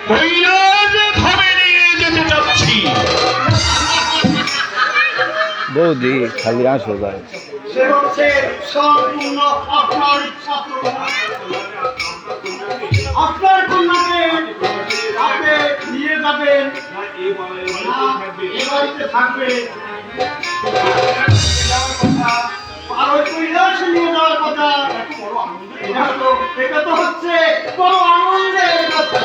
কৈলাস ধামে নিয়ে যেতে চাচ্ছি। বৌদি খালি আসো যায়। সে হচ্ছে সম্পূর্ণ আপনার ইচ্ছা। আপনার কন্যাকে আপনি নিয়ে যাবেন, এ বাড়িতে থাকবে, আর ওই কৈলাসে নিয়ে যাওয়ার কথা। এটা তো হচ্ছে বড় আনন্দের কথা।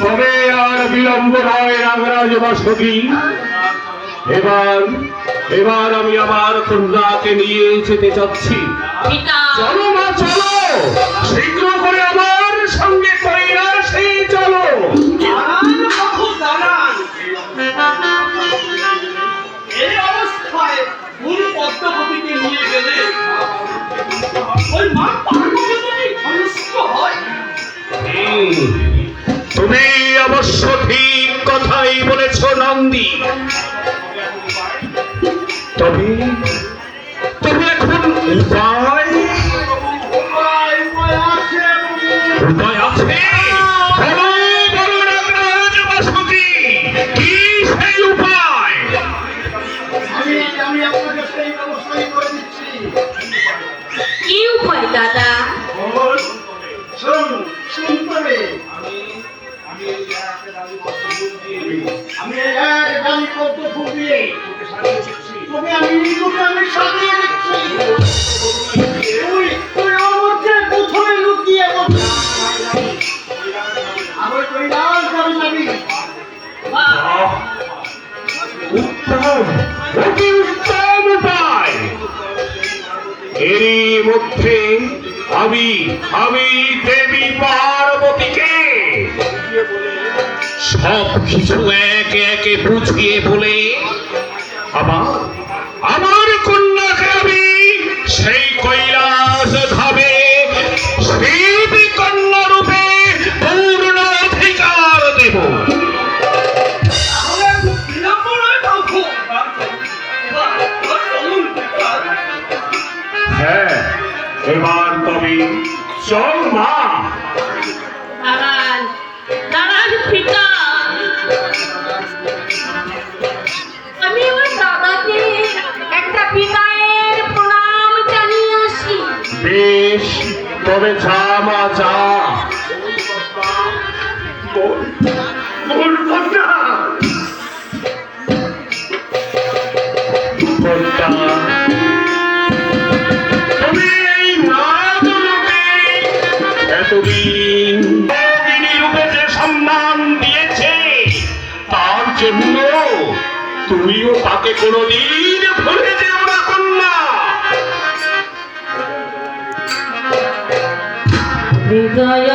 তবে আর বিলম্ব নয় নাগরাজ বাসুকি, এবার আমি আমার কন্যাকে নিয়ে যেতে চাচ্ছি। চলো মা চলো, শীঘ্র করে আমার সঙ্গে কৈলাসে চলো। এই অবস্থায় গুরু পদ্মপতিকে নিয়ে গেলে ওই মা পার্বতী ভূমিষ্ঠ হয়। তুমি অবশ্য ঠিক কথাই বলেছ নন্দী। তবে এখন উপায় আছে? বলো নাগরাজ বাসুকি, কি সেই উপায়? আমি আপনাকে সেই ব্যবস্থাই করে দিচ্ছি। কি উপায় দাদা? শুনতে আমি এক গালি করতে ফুটিয়ে তবে আমি নিজেকে আমি সাজিয়ে দিচ্ছি। তুই ওর মধ্যে কোথায় লুকিয়ে বসে আমি কৈলাস যাবি। উত্তম, অতি উত্তম উপায়। এরই মধ্যে আমি দেবী পার্বতীকে সব কিছু একে একে বুঝিয়ে বলে আমার কন্যাকে আমি সেই কৈলাস ধামে শিব কন্যা রূপে পূর্ণ অধিকার দেব। হ্যাঁ, এবার তবে চল মা। দাঁড়ান পিতা, আমি আমার দাদাকে একটা বিদায়ের প্রণাম জানিয়ে আসি। বেশ, তবে যা মা যা। তুমি এই নাগলোকে এতদিন ভগিনী রূপে যে সম্মান দিয়েছে, তার জন্য তুমিও তাকে কোনোদিন ভুলে যেও না কন্যা। হৃদয়